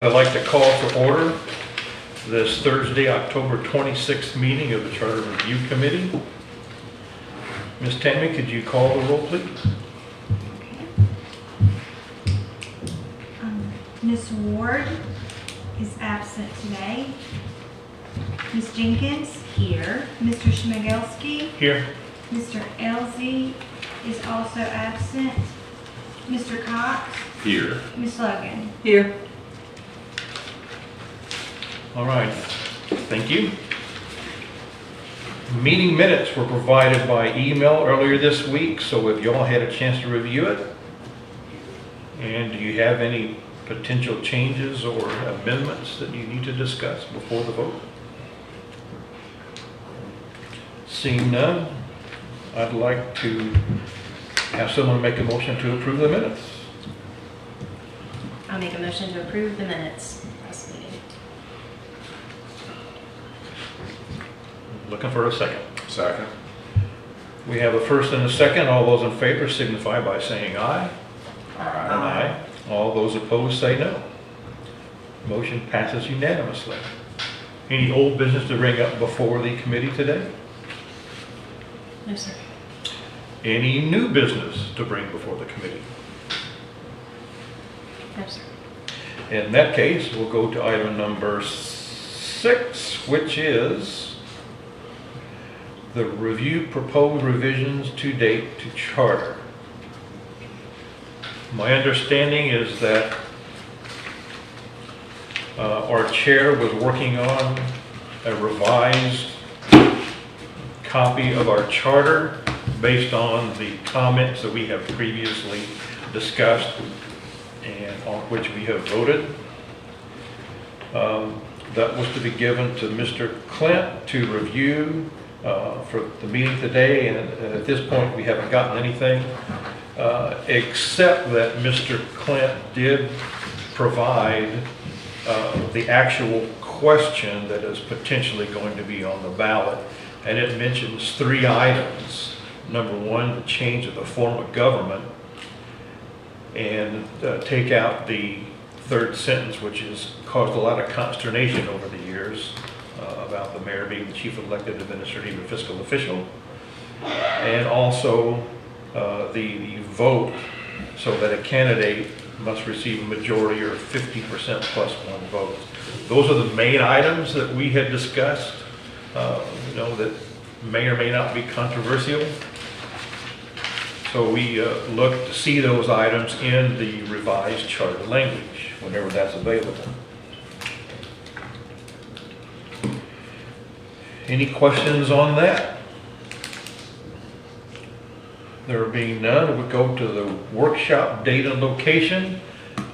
I'd like to call to order this Thursday, October 26th meeting of the Charter Review Committee. Ms. Tammy, could you call the roll, please? Ms. Ward is absent today. Ms. Jenkins, here. Mr. Schmigelski, Here. Mr. Elzey is also absent. Mr. Cox, Here. Ms. Logan. Here. All right, thank you. Meeting minutes were provided by email earlier this week, so if y'all had a chance to review it, and do you have any potential changes or amendments that you need to discuss before the vote? Seeing none, I'd like to have someone make a motion to approve the minutes. I'll make a motion to approve the minutes of this meeting. Looking for a second. Second. We have a first and a second. All those in favor signify by saying aye. Aye. All those opposed say no. Motion passes unanimously. Any old business to bring up before the committee today? No, sir. Any new business to bring before the committee? No, sir. In that case, we'll go to item number 6, which is the review proposed revisions to date to charter. My understanding is that our chair was working on a revised copy of our charter based on the comments that we have previously discussed and on which we have voted. That was to be given to Mr. Clint to review for the meeting today, and at this point we haven't gotten anything except that Mr. Clint did provide the actual question that is potentially going to be on the ballot, and it mentions 3 items. Number 1, the change of the form of government, and take out the 3rd sentence, which has caused a lot of consternation over the years about the mayor being the chief elected administrative and fiscal official, and also the vote, so that a candidate must receive a majority or 50% plus 1 vote. Those are the main items that we had discussed, that may or may not be controversial. So we look to see those items in the revised charter language whenever that's available. Any questions on that? There being none, we go to the workshop date and location.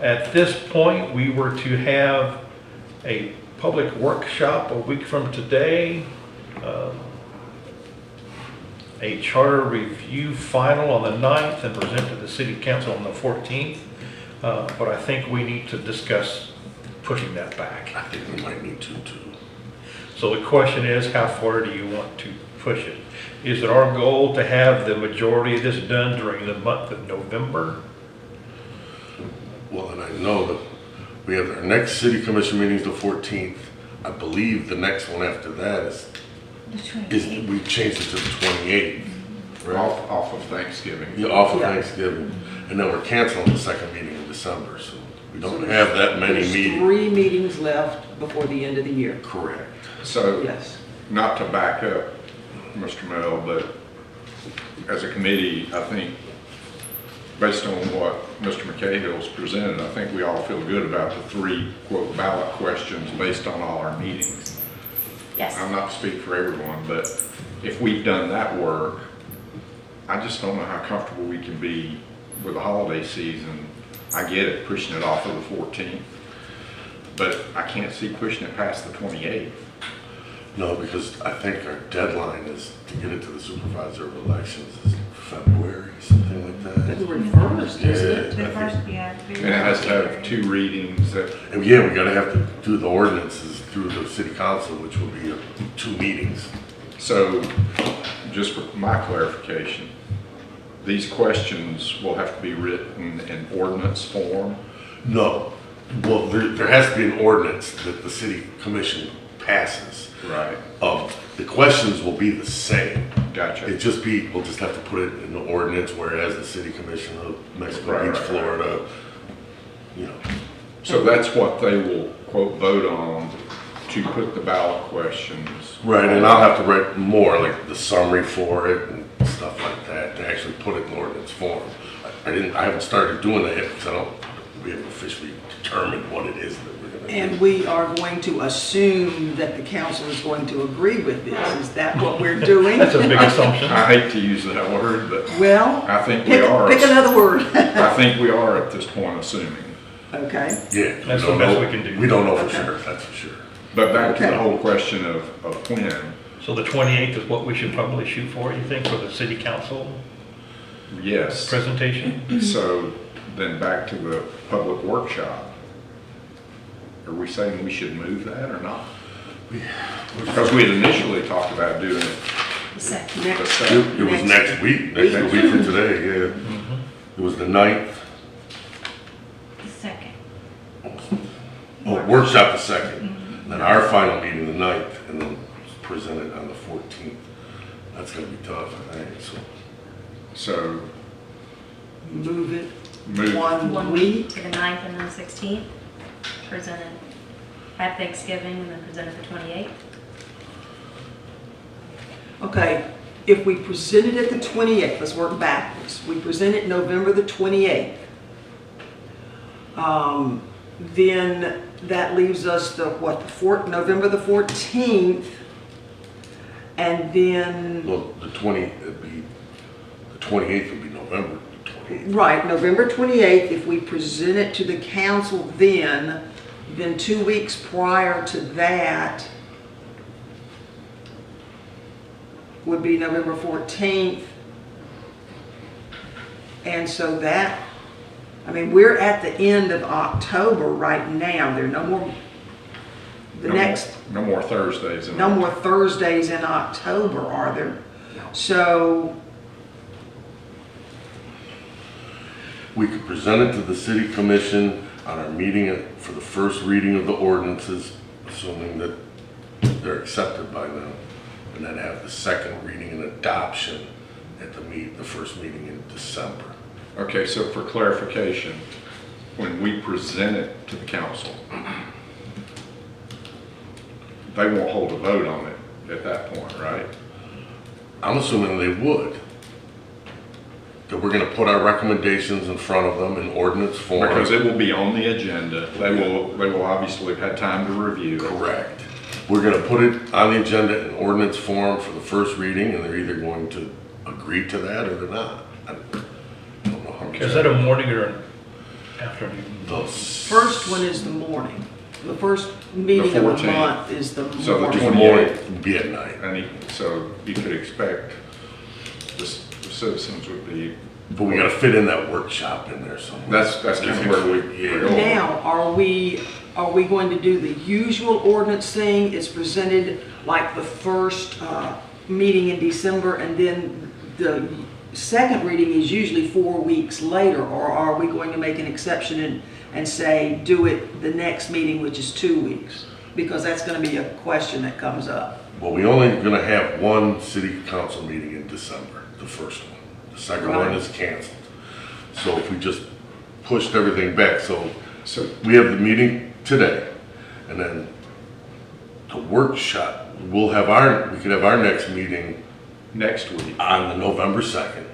At this point, we were to have a public workshop a week from today, a charter review final on the 9th, and present to the city council on the 14th. But I think we need to discuss pushing that back. I think we might need to too. So the question is, how far do you want to push it? Is it our goal to have the majority of this done during the month of November? Well, and I know that we have our next city commission meeting the 14th. I believe the next one after that is we changed it to the 28th. Right? Off of Thanksgiving. Yeah, off of Thanksgiving. And then we're canceling the second meeting in December, so we don't have that many There's meetings. 3 meetings left before the end of the year. Correct. So, Yes. not to back up, Mr. Mel, but as a committee, I think, based on what Mr. McCahill's presented, I think we all feel good about the 3, quote, ballot questions based on all our meetings. Yes. I'm not to speak for everyone, but if we've done that work, I just don't know how comfortable we can be with the holiday season. I get it, pushing it off of the 14th, but I can't see pushing it past the 28th. No, because I think our deadline is to get it to the supervisor of elections is February, something like that. February 1st, isn't it? The first, yeah. And it has to have 2 readings that, And yeah, we gotta have to do the ordinances through the city council, which will be 2 meetings. so just for my clarification, these questions will have to be written in ordinance form. No, Well, there has to be an ordinance that the city commission passes. Right, The questions will be the same. gotcha. We'll just have to put it in the ordinance, whereas the city commission of Mexico Right, Beach, right, Florida, you know. So that's what they will, quote, vote on to put the ballot questions. Right, and I'll have to write more, like the summary for it and stuff like that, to actually put it in ordinance form. I haven't started doing that yet, because we haven't officially determined what it is that we're gonna do. And we are going to assume that the council is going to agree with this. Is that what we're doing? That's a big assumption. I hate to use that word, but Well, I think we are. pick another word. I think we are at this point assuming. Okay, Yeah. That's we don't the best know- we can do. We don't know for Okay. sure, that's for sure. But back to the Okay. whole question of when, So the 28th is what we should probably shoot for, you think, for the city council yes. presentation? So then back to the public workshop. Are we saying we should move that or not? Because we had initially talked about doing it The second. the next, second. It was next week from today, yeah. It was the 9th, The second. workshop the 2nd, then our final meeting the 9th, and then presented on the 14th. That's gonna be tough, I think, so. So move it move, one week. To the 9th and then 16th, presented at Thanksgiving and then presented the 28th. Okay, if we present it at the 28th, let's work backwards. We present it November the 28th. Then that leaves us November the 14th. And then, Well, the 28th would be November 28th. right, November 28th, if we present it to the council then 2 weeks prior to that would be November 14th. And so that, I mean, we're at the end of October right now. There are no more, no more Thursdays. no more Thursdays in October, are there? So, We could present it to the city commission on our meeting for the first reading of the ordinances, assuming that they're accepted by them, and then have the second reading and adoption at the first meeting in December. Okay, so for clarification, when we present it to the council, they won't hold a vote on it at that point, right? I'm assuming they would. That we're gonna put our recommendations in front of them in ordinance form. Because it will be on the agenda. They will obviously have had time to review it. Correct. We're gonna put it on the agenda in ordinance form for the first reading, and they're either going to agree to that or they're not. I don't know how. Is that a morning or an afternoon? The first one is the morning. The first meeting of the 14th. month is the So the morning. the morning would be at night. So you could expect the citizens would be, But we gotta fit in that workshop in there somewhere. that's kind of where we're going. Now, are we going to do the usual ordinance thing? It's presented like the first meeting in December, and then the second reading is usually 4 weeks later? Or are we going to make an exception and say, do it the next meeting, which is 2 weeks? Because that's gonna be a question that comes up. Well, we only gonna have one city council meeting in December, the first one. The second one Right. is canceled. So if we just pushed everything back, so So, we have the meeting today, and then the workshop, we could have our next meeting next week on the November 2nd,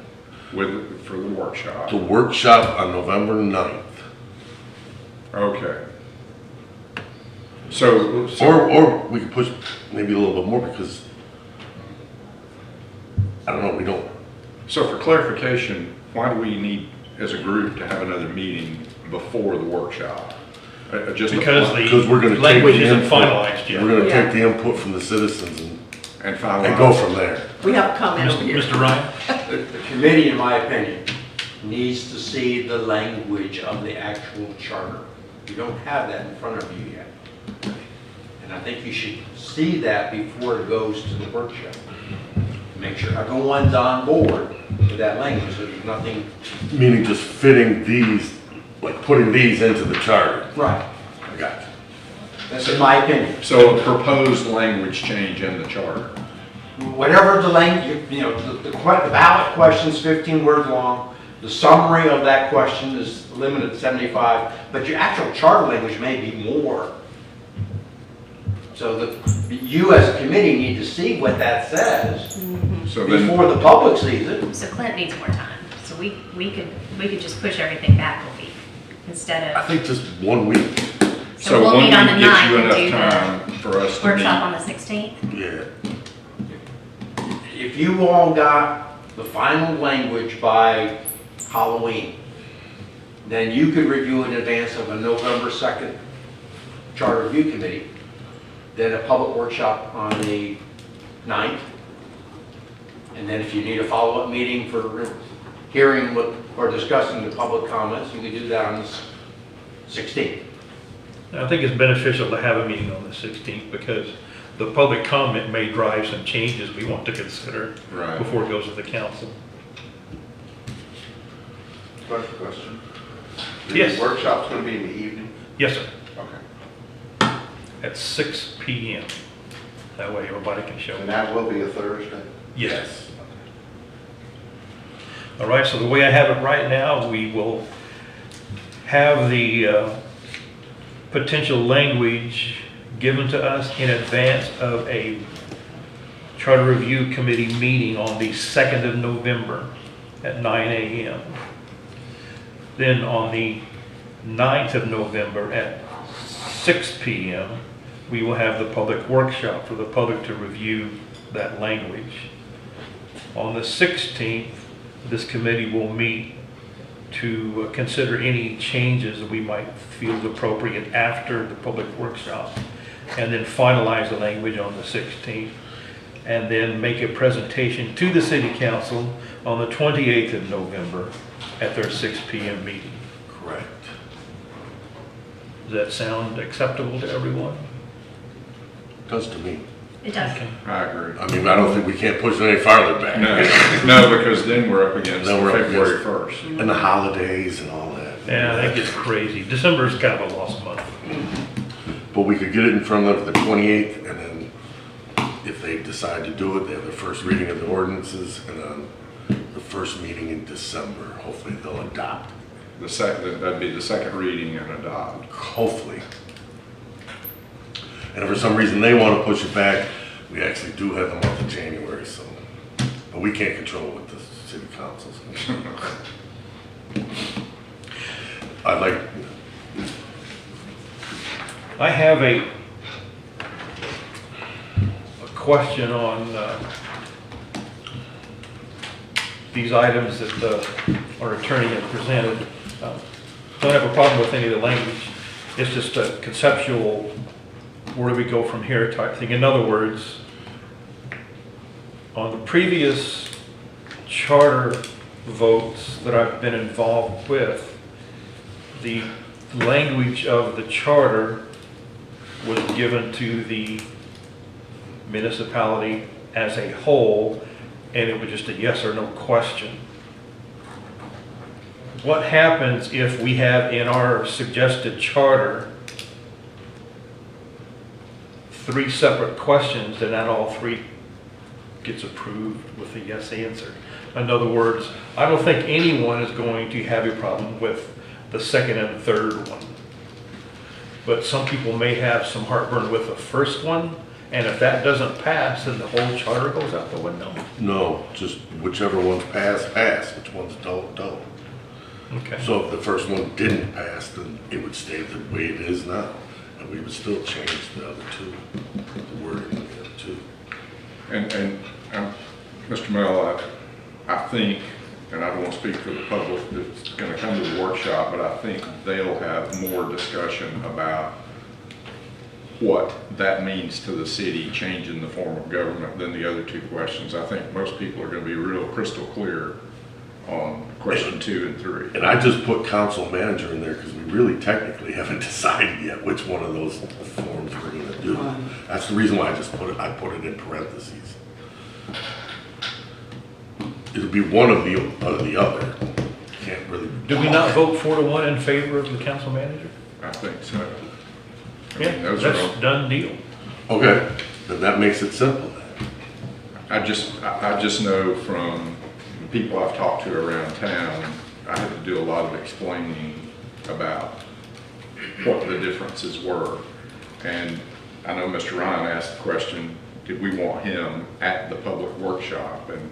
for the workshop. the workshop on November 9th. Okay. So, Or we could push maybe a little bit more because, I don't know, we don't, so for clarification, why do we need, as a group, to have another meeting before the workshop? Just Because because we're gonna the take language the isn't input. finalized yet. We're gonna Yeah. take the input from the citizens and and finalize. go from there. We have a comment over here. Mr. Ryan? The committee, in my opinion, needs to see the language of the actual charter. You don't have that in front of you yet. And I think you should see that before it goes to the workshop. Make sure everyone's on board with that language, so there's nothing. Meaning just fitting these, like putting these into the charter. Right. That's in my opinion. So a proposed language change in the charter. Whatever the language, the ballot question's 15 words long. The summary of that question is limited to 75, but your actual charter language may be more. So you as a committee need to see what that says So then, before the public sees it. So Clint needs more time, so we could just push everything back a week instead I of, think just 1 week, so we'll one meet on the week gives 9th you and do enough the time for us to workshop on meet. the 16th. yeah. If you all got the final language by Halloween, then you could review in advance of a November 2nd charter review committee, then a public workshop on the 9th. And then if you need a follow-up meeting for hearing or discussing the public comments, you could do that on the 16th. I think it's beneficial to have a meeting on the 16th because the public comment may drive some changes we want to consider Right. before it goes to the council. Question. Yes. The workshop's gonna be in the evening? Yes, sir, Okay. at 6 p.m. That way everybody can show And up. that will be a Thursday? Yes. All right, so the way I have it right now, we will have the potential language given to us in advance of a Charter Review Committee meeting on the 2nd of November at 9 a.m. Then on the 9th of November at 6 p.m., we will have the public workshop for the public to review that language. On the 16th, this committee will meet to consider any changes that we might feel is appropriate after the public workshop, and then finalize the language on the 16th, and then make a presentation to the city council on the 28th of November at their 6 p.m. meeting. Correct. Does that sound acceptable to everyone? Does to me. It does. Okay. I agree. I mean, I don't think we can't push it any farther back. No, because then we're up against Then we're up February against- 1st. And the holidays and all that. Yeah, that gets crazy. December's kind of a lost month. But we could get it in front of them the 28th, and then if they decide to do it, they have their first reading of the ordinances, and then the first meeting in December, hopefully they'll adopt. That'd be the second reading and adopt. Hopefully. And if for some reason they want to push it back, we actually do have the month of January, so. But we can't control what the city council's gonna do. I'd like, I have a question on these items that our attorney had presented. Don't have a problem with any of the language. It's just a conceptual, where do we go from here type thing. In other words, on the previous charter votes that I've been involved with, the language of the charter was given to the municipality as a whole, and it was just a yes or no question. What happens if we have in our suggested charter 3 separate questions and not all 3 gets approved with a yes answer? In other words, I don't think anyone is going to have a problem with the second and third one. But some people may have some heartburn with the first one, and if that doesn't pass, then the whole charter goes out the window. no, just whichever ones pass, pass, which ones don't. Okay. So if the first one didn't pass, then it would stay the way it is now, and we would still change the other 2, the wording of the other 2. And Mr. Mel, I think, and I don't want to speak for the public that's going to come to the workshop, but I think they'll have more discussion about what that means to the city, changing the form of government, than the other 2 questions. I think most people are going to be real crystal clear on question 2 and 3. And I just put council manager in there because we really technically haven't decided yet which one of those forms we're gonna do. That's the reason why I put it in parentheses. It'll be one of the other. Can't really. Do we not vote 4-1 in favor of the council manager? I think so. I mean, Yeah, those are, that's done deal. Okay, then that makes it simple. I just know from the people I've talked to around town, I had to do a lot of explaining about what the differences were. And I know Mr. Ryan asked the question, did we want him at the public workshop? And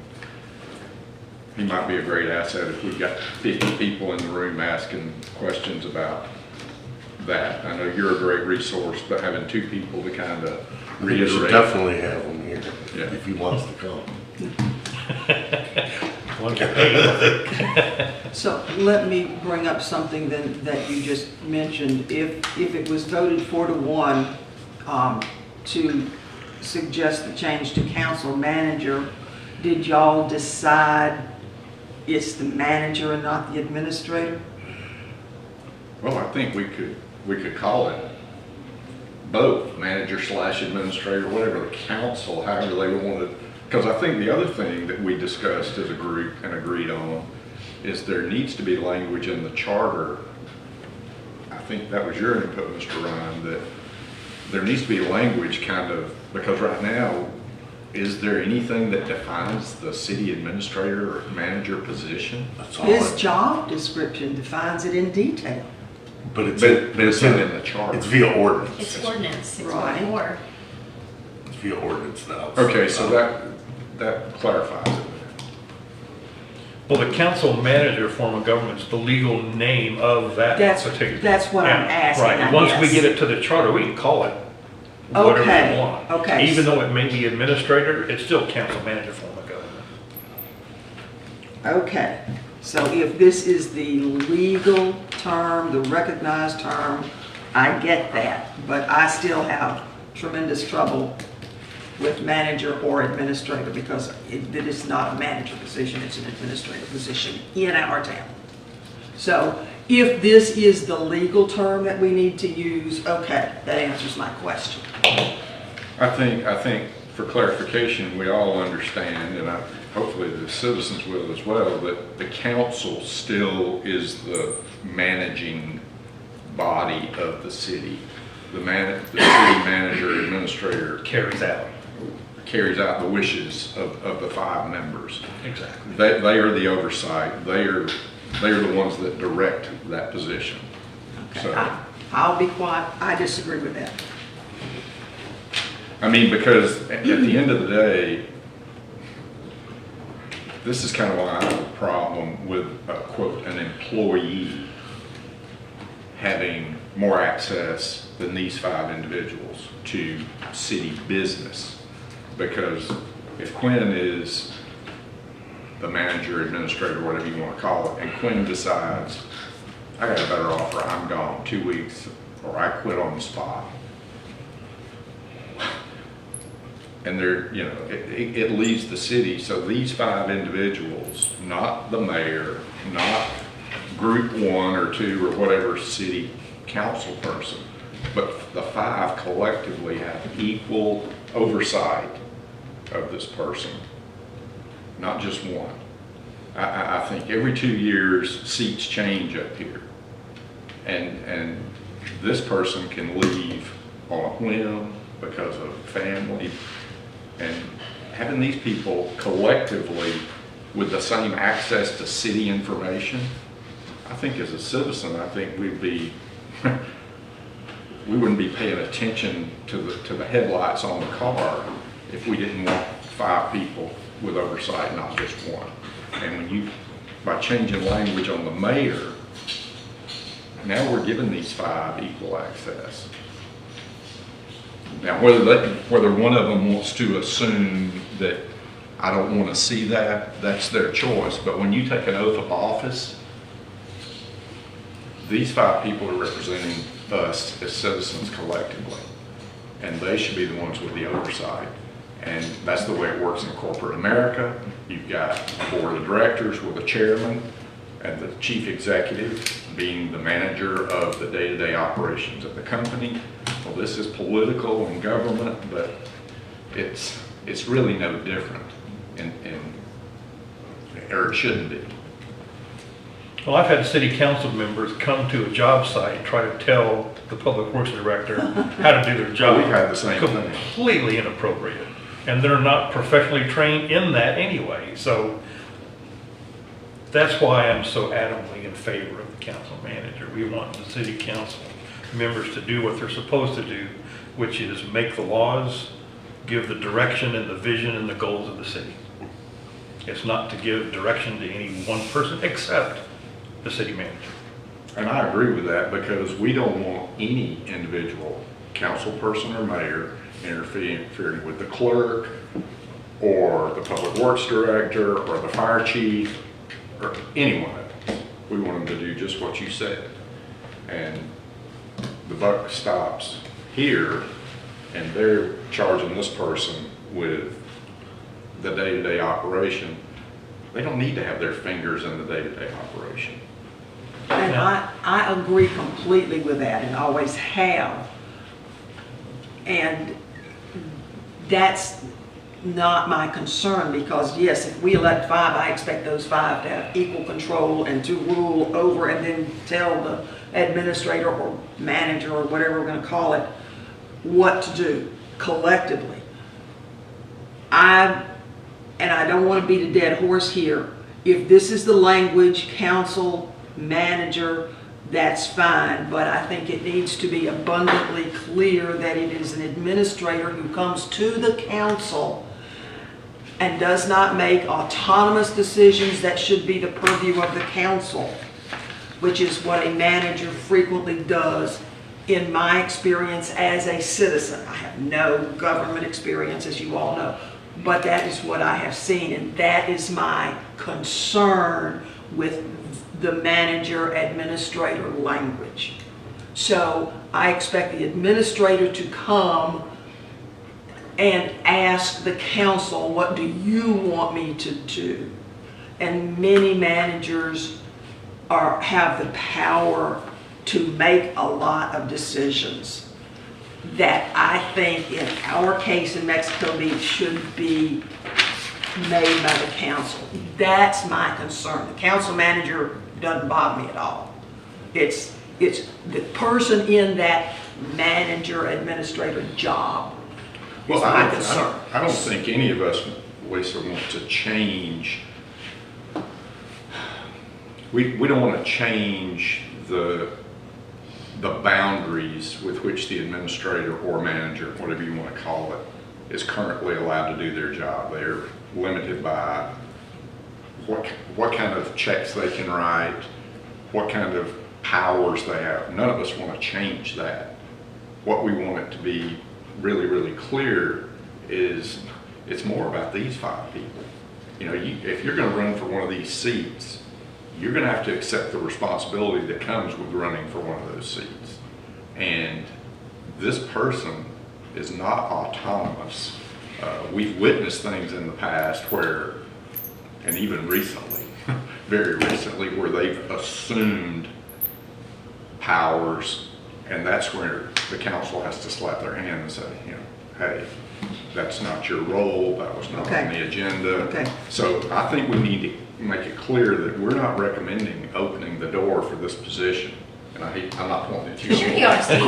he might be a great asset if we've got 50 people in the room asking questions about that. I know you're a great resource, but having 2 people to kind of We should reiterate. definitely have him here Yeah. if he wants to come. One can pay. So let me bring up something then that you just mentioned. If it was voted 4-1 to suggest the change to council manager, did y'all decide it's the manager and not the administrator? Well, I think we could call it both, manager / administrator, whatever the council, however they wanted. Because I think the other thing that we discussed as a group and agreed on is there needs to be language in the charter. I think that was your input, Mr. Ryan, that there needs to be language kind of, because right now, is there anything that defines the city administrator or manager position? That's all. His job description defines it in detail. But it's, But it's not in the charter. it's via ordinance. It's ordinance Right. 614. It's via ordinance now. Okay, so that clarifies it. Well, the council manager form of government is the legal name of that particular. That's what I'm Yeah, asking, right. I Once we guess. get it to the charter, we can call it whatever Okay, we want. okay. Even though it may be administrator, it's still council manager form of government. Okay, so if this is the legal term, the recognized term, I get that, but I still have tremendous trouble with manager or administrator because it is not a manager position, it's an administrative position in our town. So if this is the legal term that we need to use, okay, that answers my question. I think for clarification, we all understand, and hopefully the citizens will as well, that the council still is the managing body of the city. The city manager, administrator Carries out. the wishes of the 5 members. Exactly. They are the oversight. They are the ones that direct that position. Okay, So, I'll be quiet, I disagree with that. I mean, because at the end of the day, this is kind of why I have a problem with, quote, an employee having more access than these 5 individuals to city business. Because if Quinn is the manager, administrator, whatever you want to call it, and Quinn decides, I got a better offer, I'm gone 2 weeks, or I quit on the spot. And it leaves the city, so these 5 individuals, not the mayor, not group 1 or 2 or whatever city council person, but the 5 collectively have equal oversight of this person, not just one. I think every 2 years, seats change up here. And this person can leave on a whim because of family. And having these people collectively with the same access to city information, I think as a citizen, I think we wouldn't be paying attention to the headlights on the car if we didn't want 5 people with oversight, not just one. And by changing language on the mayor, now we're giving these 5 equal access. Now, whether one of them wants to assume that I don't want to see that, that's their choice. But when you take an oath of office, these 5 people are representing us as citizens collectively, and they should be the ones with the oversight. And that's the way it works in corporate America. You've got a board of directors with a chairman and the chief executive being the manager of the day-to-day operations of the company. Well, this is political and government, but it's really no different, or it shouldn't be. Well, I've had city council members come to a job site and try to tell the public works director how to do their job. We've had the same thing. Completely inappropriate. And they're not professionally trained in that anyway. So that's why I'm so adamantly in favor of the council manager. We want the city council members to do what they're supposed to do, which is make the laws, give the direction and the vision and the goals of the city. It's not to give direction to any one person except the city manager. And I agree with that because we don't want any individual council person or mayor interfering with the clerk or the public works director or the fire chief or anyone else. We want them to do just what you said. And the buck stops here and they're charging this person with the day-to-day operation. They don't need to have their fingers in the day-to-day operation. And I agree completely with that and always have. And that's not my concern because yes, if we elect 5, I expect those 5 to have equal control and to rule over and then tell the administrator or manager or whatever we're going to call it what to do collectively. And I don't want to beat a dead horse here. If this is the language, council, manager, that's fine, but I think it needs to be abundantly clear that it is an administrator who comes to the council and does not make autonomous decisions that should be the purview of the council, which is what a manager frequently does in my experience as a citizen. I have no government experience, as you all know, but that is what I have seen, and that is my concern with the manager administrator language. So I expect the administrator to come and ask the council, what do you want me to do? And many managers have the power to make a lot of decisions that I think in our case in Mexico Beach should be made by the council. That's my concern. The council manager doesn't bother me at all. It's the person in that manager administrator job. Well, is my concern. I don't think any of us, Lisa, want to change. We don't want to change the boundaries with which the administrator or manager, whatever you want to call it, is currently allowed to do their job. They're limited by what kind of checks they can write, what kind of powers they have. None of us want to change that. What we want it to be really, really clear is it's more about these 5 people. You know, if you're going to run for one of these seats, you're going to have to accept the responsibility that comes with running for one of those seats. And this person is not autonomous. We've witnessed things in the past where, and even recently, very recently, where they've assumed powers, and that's where the council has to slap their hand and say, you know, hey, that's not your role, that was not on the agenda. Okay. So I think we need to make it clear that we're not recommending opening the door for this position. And I'm not pointing at you. Sure you are, Steve.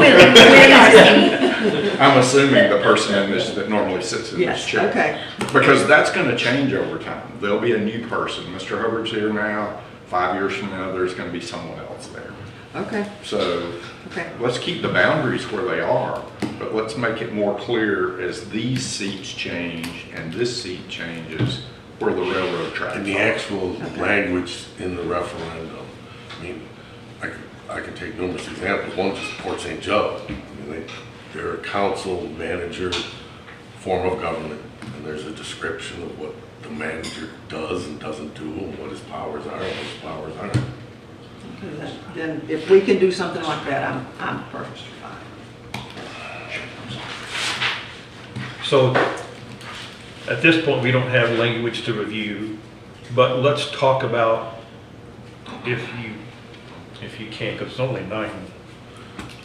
I'm assuming the person in this that normally sits in this Yes, chair. okay. Because that's going to change over time. There'll be a new person. Mr. Hubbard's here now. 5 years from now, there's going to be someone else there. Okay, So okay. let's keep the boundaries where they are, but let's make it more clear as these seats change and this seat changes where the railroad tracks And the are. actual language in the referendum, I mean, I can take numerous examples. One, just Port St. Joe. I mean, they're a council manager form of government, and there's a description of what the manager does and doesn't do, and what his powers are and what his powers aren't. Okay, then if we can do something like that, I'm perfectly fine. So at this point, we don't have language to review, but let's talk about if you can, because it's only 9.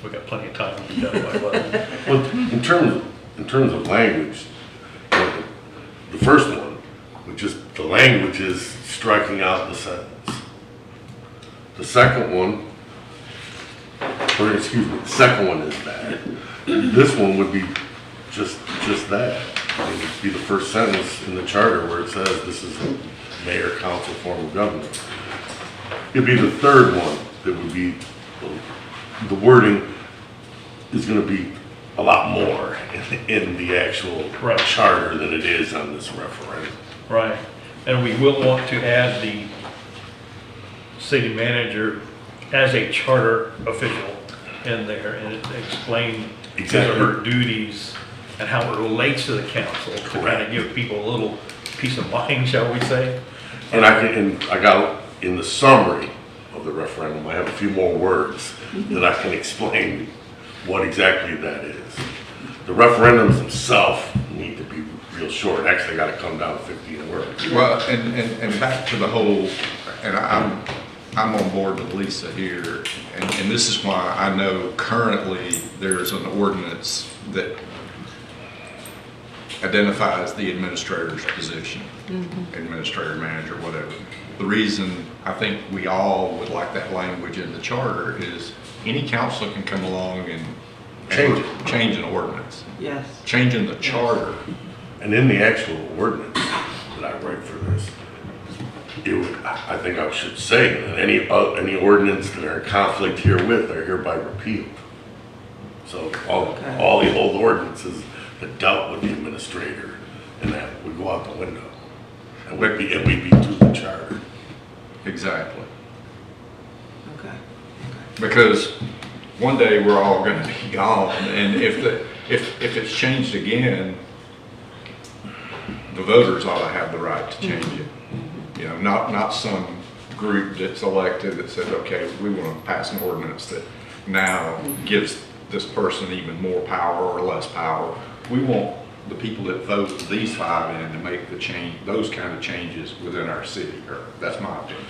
We've got plenty of time to be done by 11. Well, in terms of language, you know, the first one, which is the language is striking out the sentence. The second one or excuse me, the second one is that. This one would be just that. I mean, it'd be the first sentence in the charter where it says this is a mayor council form of government. It'd be the third one that would be, the wording is gonna be a lot more in the actual Right. charter than it is on this referendum. Right, and we will want to add the city manager as a charter official in there and explain his or Exactly. her duties and how it relates to the council. To kind Correct. of give people a little peace of mind, shall we say? And I got, in the summary of the referendum, I have a few more words that I can explain what exactly that is. The referendums themselves need to be real short, actually gotta come down to 15 words. Well, and back to the whole, and I'm on board with Lisa here, and this is why I know currently there's an ordinance that identifies the administrator's position, administrator, manager, whatever. The reason I think we all would like that language in the charter is any council can come along and Change it. change an ordinance, Yes. changing the charter. And in the actual ordinance that I write for this, it would, I think I should say that any ordinance that are in conflict herewith are hereby repealed. So Okay. all the old ordinances that dealt with the administrator and that would go out the window. And we'd be to the charter. Exactly. Okay. Because one day we're all gonna be gone, and if it's changed again, the voters ought to have the right to change it. You know, not some group that's elected that says, okay, we wanna pass an ordinance that now gives this person even more power or less power. We want the people that vote these five in to make the change, those kind of changes within our city, or that's my opinion.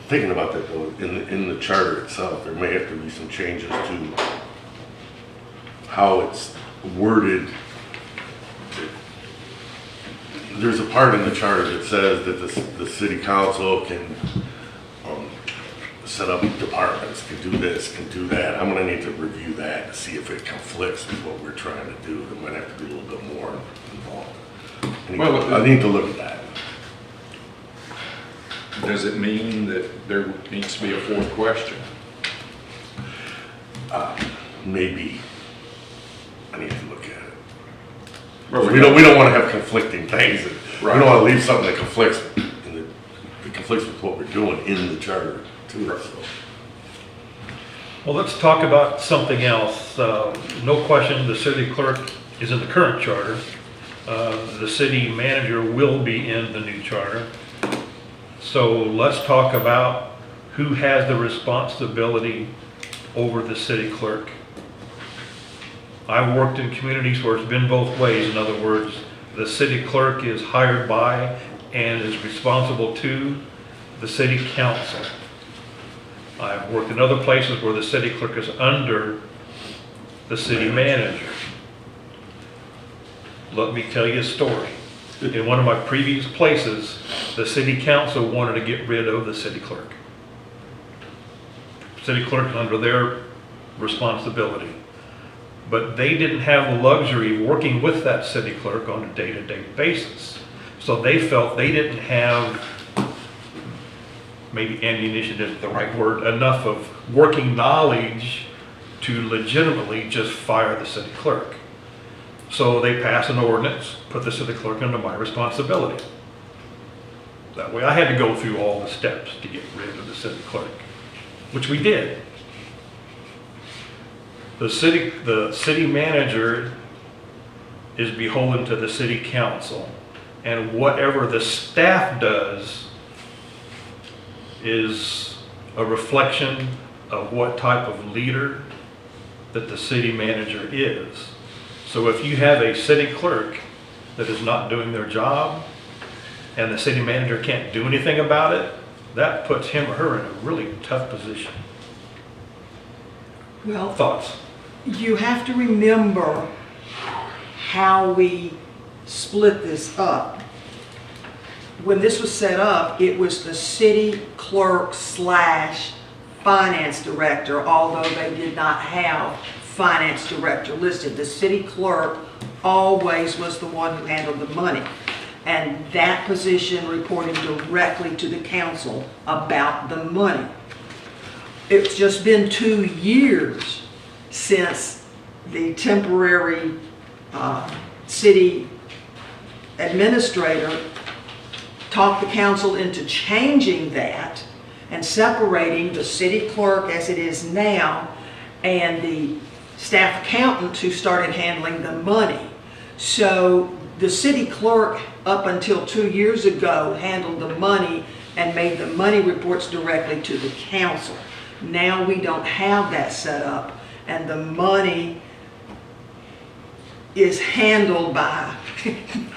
Thinking about that though, in the charter itself, there may have to be some changes to how it's worded. There's a part in the charter that says that the city council can set up departments, can do this, can do that. I'm gonna need to review that to see if it conflicts with what we're trying to do. There might have to be a little bit more involved. I need to look at that. Does it mean that there needs to be a fourth question? Maybe I need to look at it. Well, We don't want to have conflicting things. We Right. don't want to leave something that conflicts with what we're doing in the charter too. So. Well, let's talk about something else. No question, the city clerk is in the current charter. The city manager will be in the new charter. So let's talk about who has the responsibility over the city clerk. I've worked in communities where it's been both ways. In other words, the city clerk is hired by and is responsible to the city council. I've worked in other places where the city clerk is under the city manager. Let me tell you a story. In one of my previous places, the city council wanted to get rid of the city clerk. City clerk is under their responsibility. But they didn't have the luxury of working with that city clerk on a day-to-day basis. So they felt they didn't have, maybe ammunition isn't the right word, enough of working knowledge to legitimately just fire the city clerk. So they passed an ordinance, put the city clerk under my responsibility. That way I had to go through all the steps to get rid of the city clerk, which we did. The city manager is beholden to the city council, and whatever the staff does is a reflection of what type of leader that the city manager is. So if you have a city clerk that is not doing their job and the city manager can't do anything about it, that puts him or her in a really tough position. Well, Thoughts? you have to remember how we split this up. When this was set up, it was the city clerk / finance director, although they did not have finance director listed. The city clerk always was the one who handled the money. And that position reported directly to the council about the money. It's just been 2 years since the temporary city administrator talked the council into changing that and separating the city clerk as it is now and the staff accountant who started handling the money. So the city clerk, up until 2 years ago, handled the money and made the money reports directly to the council. Now we don't have that set up, and the money is handled by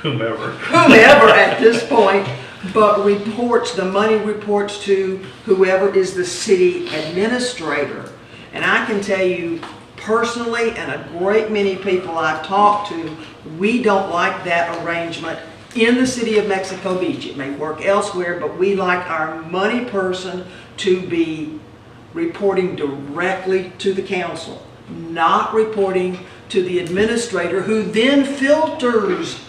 Whomever. whomever at this point, but the money reports to whoever is the city administrator. And I can tell you personally, and a great many people I've talked to, we don't like that arrangement in the city of Mexico Beach. It may work elsewhere, but we like our money person to be reporting directly to the council, not reporting to the administrator, who then filters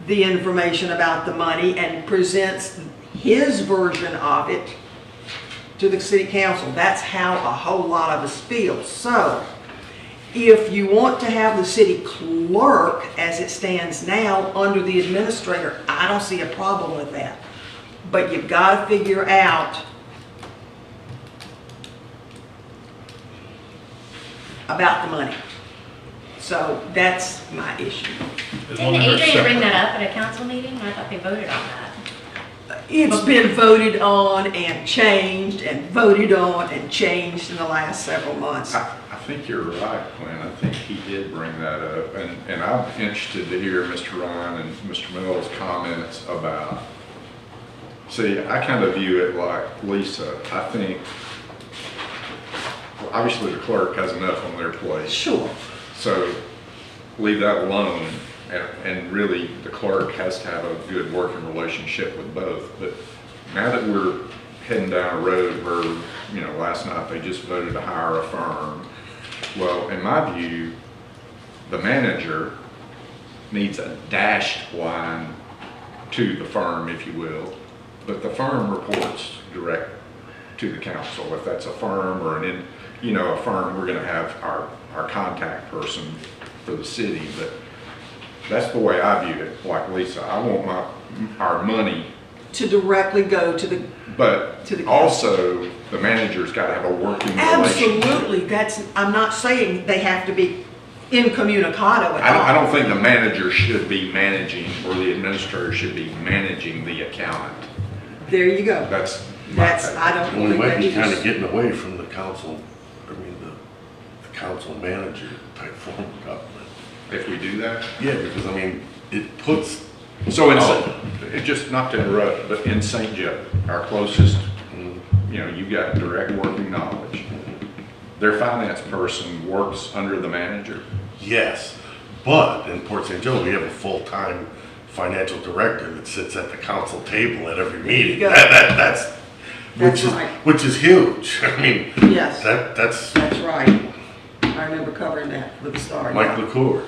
the information about the money and presents his version of it to the city council. That's how a whole lot of us feel. So, if you want to have the city clerk as it stands now under the administrator, I don't see a problem with that. But you've got to figure out about the money. So that's my issue. As long Didn't as they're Adrian bring separate. that up at a council meeting? I thought they voted on that. It's been voted on and changed and voted on and changed in the last several months. I think you're right, Clint. I think he did bring that up. And I'm interested to hear Mr. Ryan and Mr. Mills' comments about, see, I kind of view it like Lisa. I think, well, obviously the clerk has enough on their plate. Sure. So leave that alone, and really the clerk has to have a good working relationship with both. But now that we're heading down a road where, you know, last night they just voted to hire a firm, well, in my view, the manager needs a dashed line to the firm, if you will, but the firm reports direct to the council. If that's a firm or a firm, we're gonna have our contact person for the city, but that's the way I view it, like Lisa. I want our money, To directly go to the, but To the council. also the manager's gotta have a working relationship. absolutely, I'm not saying they have to be incommunicado at all. I don't think the manager should be managing, or the administrator should be managing the accountant. There you go. That's my take. I don't We think might that be kind of is. getting away from the council, the council manager type form of government. If we do that. Yeah, because it puts, So Oh. just not to interrupt, but in St. Joe, our closest, you got direct working knowledge. Their finance person works under the manager. yes, but in Port St. Joe, we have a full-time financial director that sits at the council table at every meeting. go. That's That's right. which is huge. Yes, That's that's right. I remember covering that with the Star. Mike LaCour.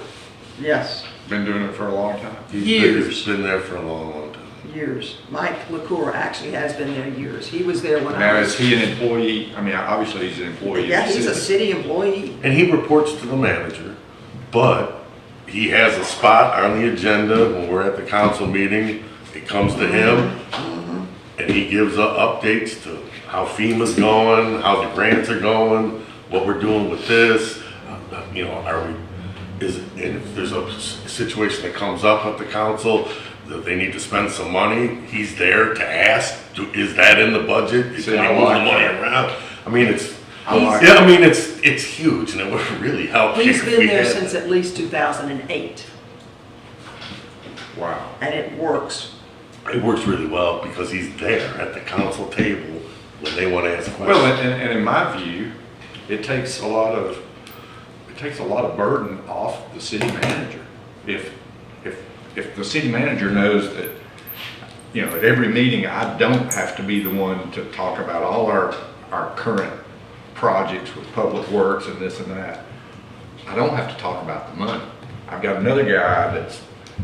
Yes, Been doing it for a long time. Years. He's been there for a long, long time. years. Mike LaCour actually has been there years. He was there when I Now, was. is he an employee? I mean, obviously he's an employee. of Yeah, the he's a city. city employee. And he reports to the manager, but he has a spot on the agenda when we're at the council meeting. It comes to him, and he gives updates to how FEMA's going, how the grants are going, what we're doing with this. And if there's a situation that comes up at the council, that they need to spend some money, he's there to ask, is that in the budget? See, Can I you move the like money that. around? He's- It's huge, and it would really help. He's if been we there had since that. at least 2008, Wow. and it works. It works really well because he's there at the council table when they want to ask questions. Well, and in my view, it takes a lot of burden off the city manager. If the city manager knows that, at every meeting, I don't have to be the one to talk about all our current projects with Public Works and this and that, I don't have to talk about the money. I've got another guy that's,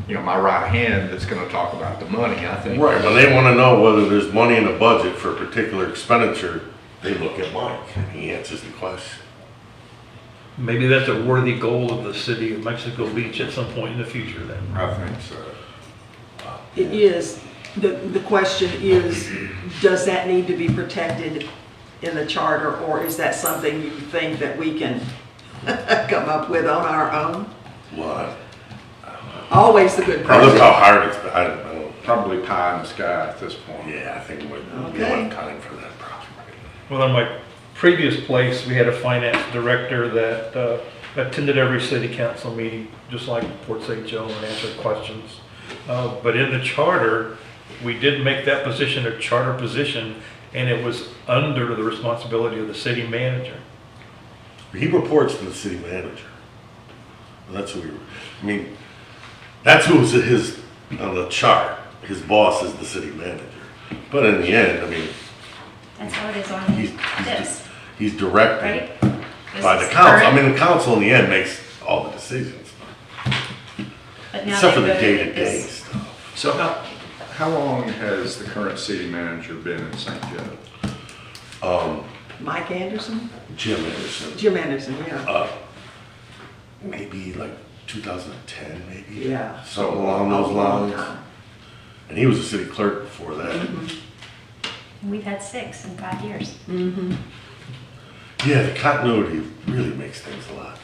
you know, my right hand that's gonna talk about the money, I think. Right, when they wanna know whether there's money in the budget for a particular expenditure, they look at Mike, and he answers the question. Maybe that's a worthy goal of the city of Mexico Beach at some point in the future then. I think so. It is, the question is, does that need to be protected in the charter, or is that something you think that we can come up with on our own? What? Always the good Look how question. hard it's been, I don't know. Probably pie in the sky at this point. Yeah, I think we don't Okay. have time for that probably. Well, in my previous place, we had a finance director that attended every city council meeting, just like Port St. Joe, and answered questions. But in the charter, we did make that position a charter position, and it was under the responsibility of the city manager. He reports to the city manager. That's who I mean, that's who's his, on the chart. His boss is the city manager. But in the end, I mean, That's how it is on he's, this, he's directed right? by This the is council. I current, mean, the council in the end makes all the decisions, but now except for they the voted day-to-day this- stuff. So how long has the current city manager been in St. Joe? Mike Anderson? Jim Anderson, Jim Anderson, yeah. maybe like 2010, maybe. Yeah. Something along those A long lines. time. And he was a city clerk before that. We've had 6 in 5 years. Yeah, the continuity really makes things a lot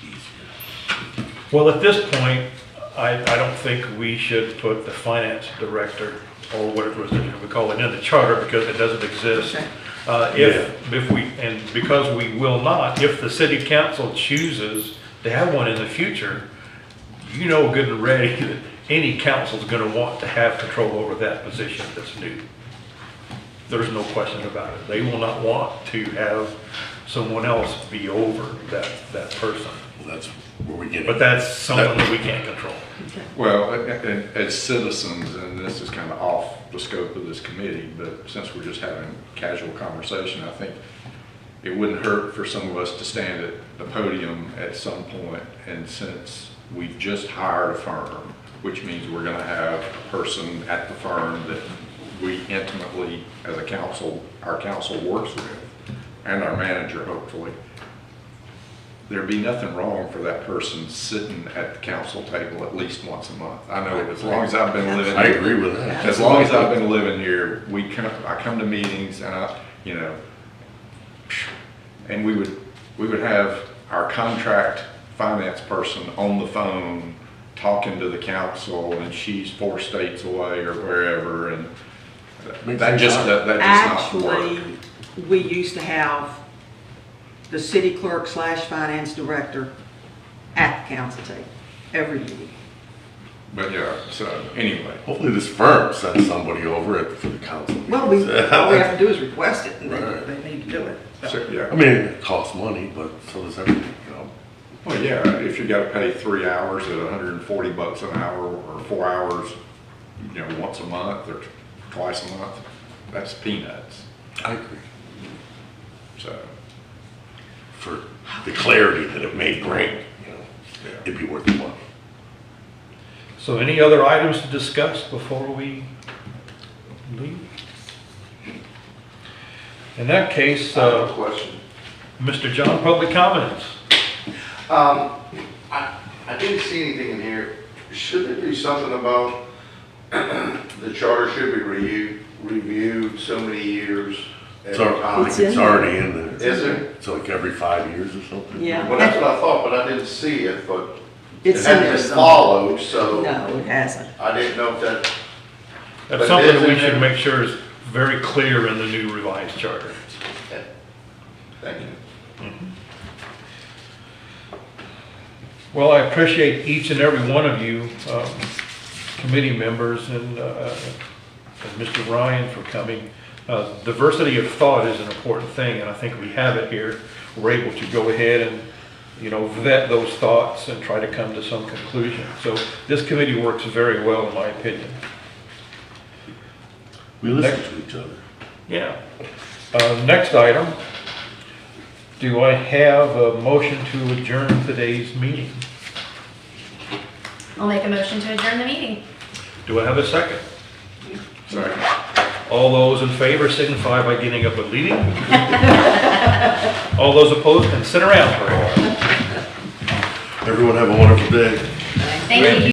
easier. Well, at this point, I don't think we should put the finance director, or whatever it is we call it, in the charter, because it doesn't exist. Okay. If we, and because we will not, if the city council chooses to have one in the future, you know good and ready that any council's gonna want to have control over that position that's new. There's no question about it. They will not want to have someone else be over that person. Well, that's where we get But it. that's something that we can't control. Well, as citizens, and this is kind of off the scope of this committee, but since we're just having casual conversation, I think it wouldn't hurt for some of us to stand at the podium at some point, and since we've just hired a firm, which means we're gonna have a person at the firm that we intimately, as a council, our council works with, and our manager, hopefully, there'd be nothing wrong for that person sitting at the council table at least once a month. I know as long as I've been living. I agree with that. As long as I've been living here, I come to meetings and and we would have our contract finance person on the phone talking to the council, and she's 4 states away or wherever, and that just not work. Actually, we used to have the city clerk / finance director at the council table every meeting. But yeah, so anyway. Hopefully this firm sends somebody over it for the council. Well, all we have to do is request it, and Right. they need to do it. So, I yeah. mean, it costs money, but so does everything, you know. Well, yeah, if you gotta pay 3 hours at $140 an hour, or 4 hours, once a month or twice a month, that's peanuts. I agree. So, For the clarity that it may bring, yeah. it'd be worth the money. So any other items to discuss before we leave? In that case, I have a question. Mr. John, public comments. I didn't see anything in here. Should there be something about the charter should be reviewed so many years at It's a al- time? It's in it's there. already in there. Is there? It's like every 5 years or something. Yeah. Well, that's what I thought, but I didn't see it, but it It's in hasn't there been somewhere. followed, so No, it hasn't. I didn't know if that, That's But something that we isn't should it- make sure is very clear in the new revised charter. thank you. Well, I appreciate each and every one of you, committee members, and Mr. Ryan for coming. Diversity of thought is an important thing, and I think we have it here. We're able to go ahead and, vet those thoughts and try to come to some conclusion. So this committee works very well, in my opinion. We listen to each other. Yeah. Next item Do I have a motion to adjourn today's meeting? I'll make a motion to adjourn the meeting. Do I have a second? Sorry. All those in favor signify by getting up and leaving. All those opposed can sit around for a while. Everyone have a wonderful day. Thank you.